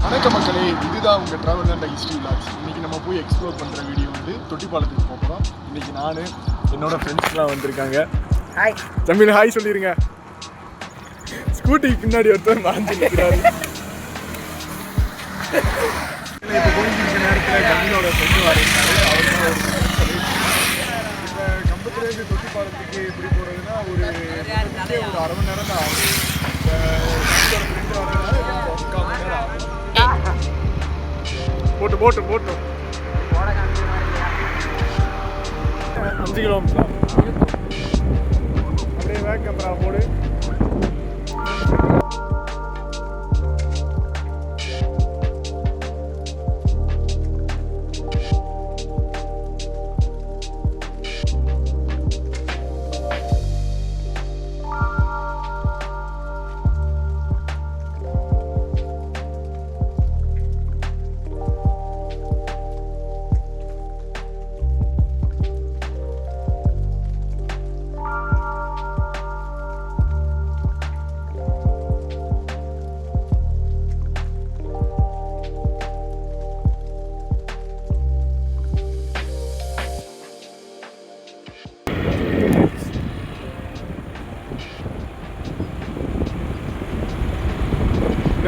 வணக்க மக்களே, இதுதான் உங்கள் ட்ராவல் அண்ட் ஹிஸ்ட்ரி விளாக்ஸ். இன்றைக்கி நம்ம போய் எக்ஸ்ப்ளோர் பண்ணுற வீடியோ வந்து தொட்டிப்பாலத்துக்கு போகிறோம். இன்றைக்கி நான் என்னோடய ஃப்ரெண்ட்ஸ்லாம் வந்திருக்காங்க. ஹாய் தமிழ் ஹாய் சொல்லிடுங்க. ஸ்கூட்டிக்கு பின்னாடி ஒருத்தர் மாஞ்சிருக்கிறாரு. இப்போ போயிருக்க நேரத்தில் தமிழோட ஃப்ரெண்டு வரையிருக்காரு. அவர் தான் ஒரு இப்போ கம்பத்துலேருந்து தொட்டிப்பாலத்துக்கு எப்படி போகிறதுனா ஒரு அரை மணி நேரம் தான் ஆகும். இப்போ ஃப்ரெண்டு வரதுனால 1/4 மணி நேரம் ஆகும். போட்டு 5 கிலோமீட்டர் அப்படியே வேக் கேமரா போடு.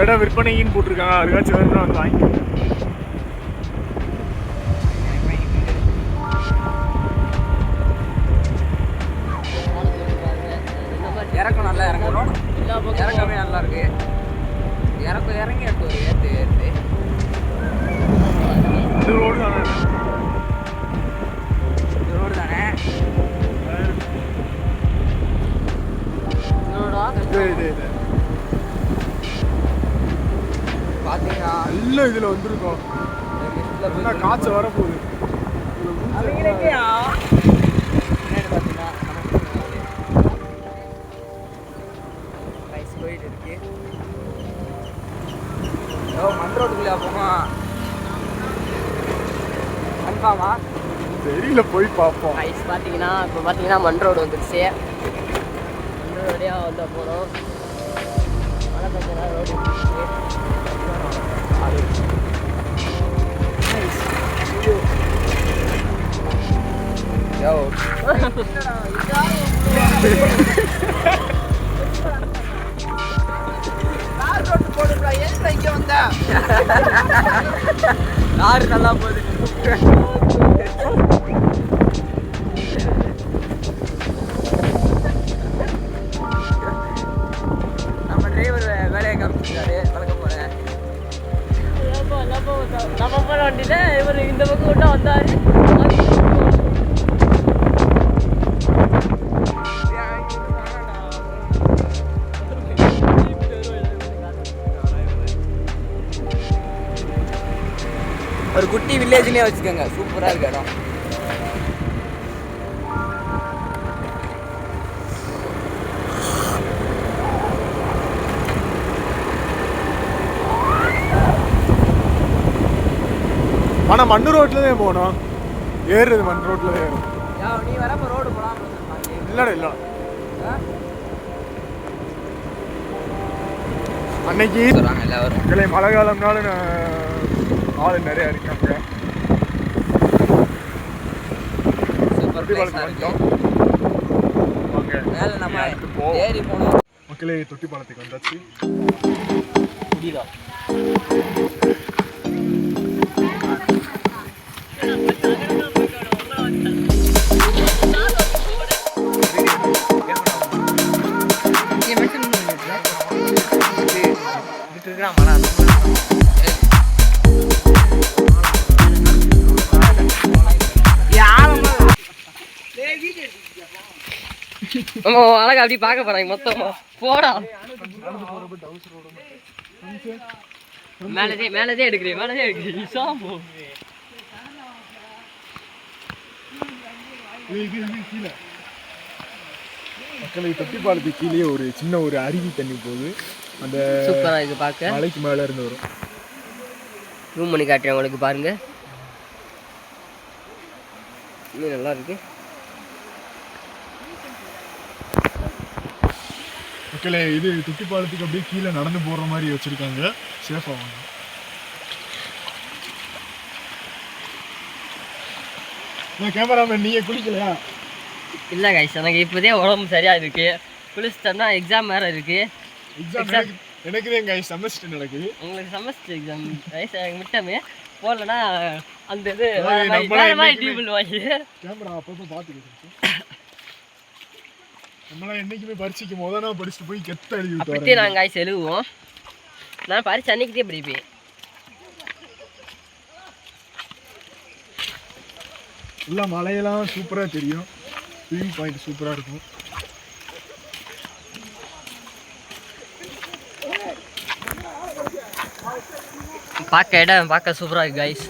இடம் விற்பனைன்னு போட்டிருக்காங்க. அதுக்காச்சும் வேணும்னா வந்து வாங்கி. இறக்கம் நல்லா இறங்கணும். இறக்கமே நல்லா இருக்கு. இறங்கி ஏற்று இது ரோடு தானே, இது பார்த்தீங்கன்னா எல்லாம் இதில் வந்துருக்கோம். என்ன காய்ச்சல் வரப்போகுது அவங்களுக்கே பார்த்தீங்கன்னா போயிட்டு இருக்கு. மண் ரோட்டுக்குள்ளே போமா கன்ஃபார்மா தெரியல, போய் பார்ப்போம். ஐஸ் பார்த்தீங்கன்னா இப்போ பார்த்தீங்கன்னா மண் ரோடு வந்துருச்சு. மண் ரோடையாக வந்தால் போகிறோம். மழை பார்த்தீங்கன்னா ரோடு கார் நல்லா போகுது. நம்ம டிரைவர் வேலையை காமிச்சிருக்காரு. வழக்கம் போல நம்ம போன வண்டியில இவர் இந்த பக்கம் விட்டா வந்தாரு. ஒரு குட்டி வில்லேஜ்லேயே வச்சுக்கோங்க, சூப்பராக இருக்கு இடம். ஆனால் மண் ரோட்டில் தான் போகணும். ஏறுறது மண் ரோட்டில் தான் ஏறும். நீ வரப்போ ரோடு போகலாம் இல்லை அன்னைக்கு இல்லை மழை காலம்னாலும் ஆள் நிறையா இருக்காங்க. மக்களே தொட்டிப்பாலத்துக்கு வந்தாச்சு. அழகா அப்படி பார்க்க போறாங்க மொத்தமா. போடா மேலதே எடுக்கிறேன். மக்களை தொட்டிப்பாலத்துக்கு கீழே ஒரு சின்ன ஒரு அருவி தண்ணி போகுது. அந்த சூப்பரா இது பார்க்க. மலைக்கு மேலே இருந்து வரும். ரூம் பண்ணி காட்டுறேன் உங்களுக்கு பாருங்க. இன்னும் நல்லா இருக்கு. மக்களே இது தொட்டிப்பாலத்துக்கு அப்படியே கீழே நடந்து போகிற மாதிரி வச்சுருக்காங்க. சேஃபாக வாங்க. நான் கேமராமேன், நீங்கள் குளிக்கலையா? இல்லை கைஸ், எனக்கு இப்போதே உடம்பு சரியாக இருக்குது. குளிச்சிட்டோம்னா எக்ஸாம் வேறு இருக்குது. எக்ஸாம் எனக்கு தான் கைஸ் செமஸ்டர் நடக்குது. உங்களுக்கு செமஸ்டர் எக்ஸாம் கைஸ், எனக்கு மிட்டமே போடலன்னா அந்த இது வேறு மாதிரி டீபிள் வாங்கி கேமரா அப்பப்போ பார்த்துக்கிட்டு நம்மளாம் என்றைக்குமே பரீட்சைக்கு முதல்ல படிச்சுட்டு போய் கெத்த எழுதி அப்படி நாங்கள் கைஸ் எழுதுவோம். நான் பரீட்சை அன்னைக்கிட்டே படிப்பேன். எல்லாம் மலையெல்லாம் சூப்பராக தெரியும். வியூ பாயிண்ட் சூப்பராக இருக்கும். பார்க்க இடம் பார்க்க சூப்பராக இருக்கு கைஸ்.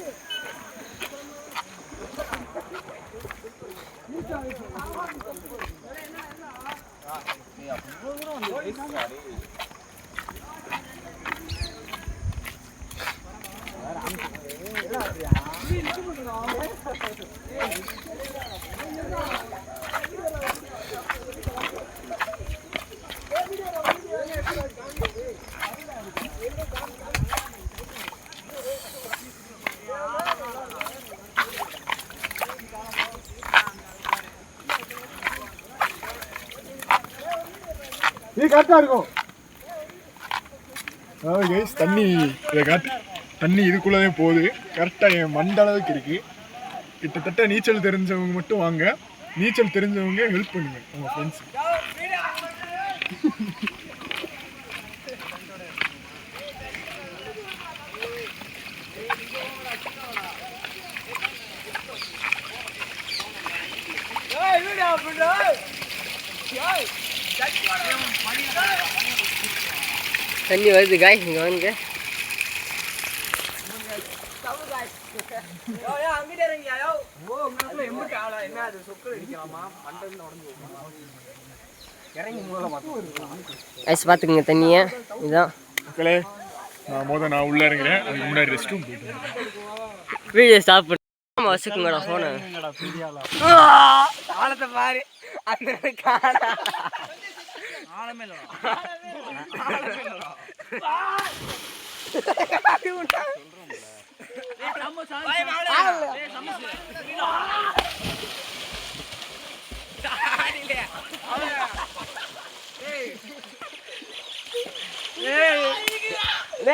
இது கரெக்டாக இருக்கும். அதாவது கைஸ் தண்ணி இதை காட்டு, தண்ணி இதுக்குள்ளே போகுது. கரெக்டாக என் மண்டளவுக்கு இருக்குது. கிட்டத்தட்ட நீச்சல் தெரிஞ்சவங்க மட்டும் வாங்க, நீச்சல் தெரிஞ்சவங்க ஹெல்ப் பண்ணுங்க உங்கள் ஃப்ரெண்ட்ஸ். தண்ணி வருது காய், இங்கே வாங்க. ஐஸ் பார்த்துக்குங்க தண்ணியை. இதுதான் மக்களே, நான் உள்ளே இறங்குறேன். அதுக்கு முன்னாடி ரெஸ்ட் ரூம் போயிட்டு வீடியோ ஸ்டாப் பண்ணி வச்சுக்கோங்கடா ஃபோனை. ஆழத்தை பாரு, அந்த காணா ஆழமே இல்லை.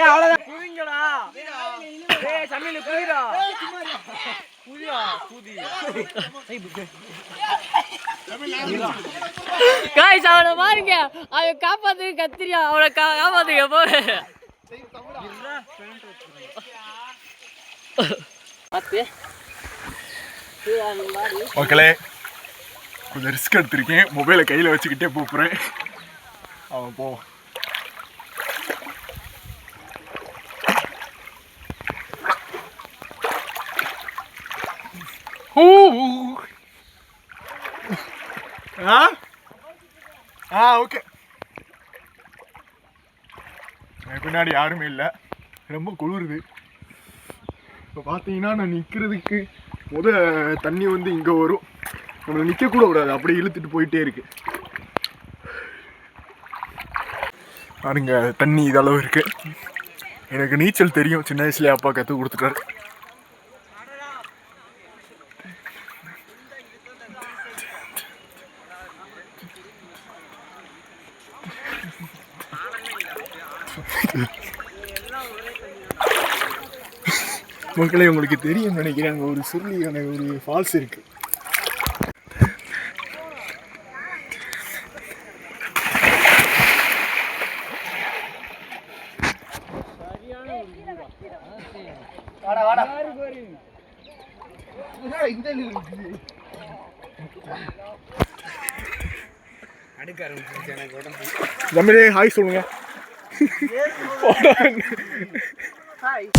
அவ்வளோதான் குதிங்கடா. சமையல் குதிரா புதியா புதி காய்ஸ், அவனை பாருங்க, அவன் காப்பாத்து கத்திரியா, அவனை காப்பாத்துங்க போ. மக்களே, கொஞ்சம் ரிஸ்க் எடுத்திருக்கேன். மொபைலை கையில் வச்சுக்கிட்டே போகிறேன். அவன் போ. ஓகே, பின்னாடி யாருமே இல்லை. ரொம்ப குளிருது. இப்போ பார்த்தீங்கன்னா நான் நிற்கிறதுக்கு தண்ணி வந்து இங்கே வரும். நம்மளை நிற்கக்கூட கூடாது, அப்படியே இழுத்துட்டு போயிட்டே இருக்கு. பாருங்க, தண்ணி இதளவு இருக்கு. எனக்கு நீச்சல் தெரியும், சின்ன வயசுலேயே அப்பா கற்றுக் கொடுத்துட்டாரு. மக்களே, உங்களுக்கு தெரியும் நினைக்கிறேன், அங்கே ஒரு சுருளியான ஒரு ஃபால்ஸ் இருக்கு. தமிழே ஹாய் சொல்லுங்க. ஹாய்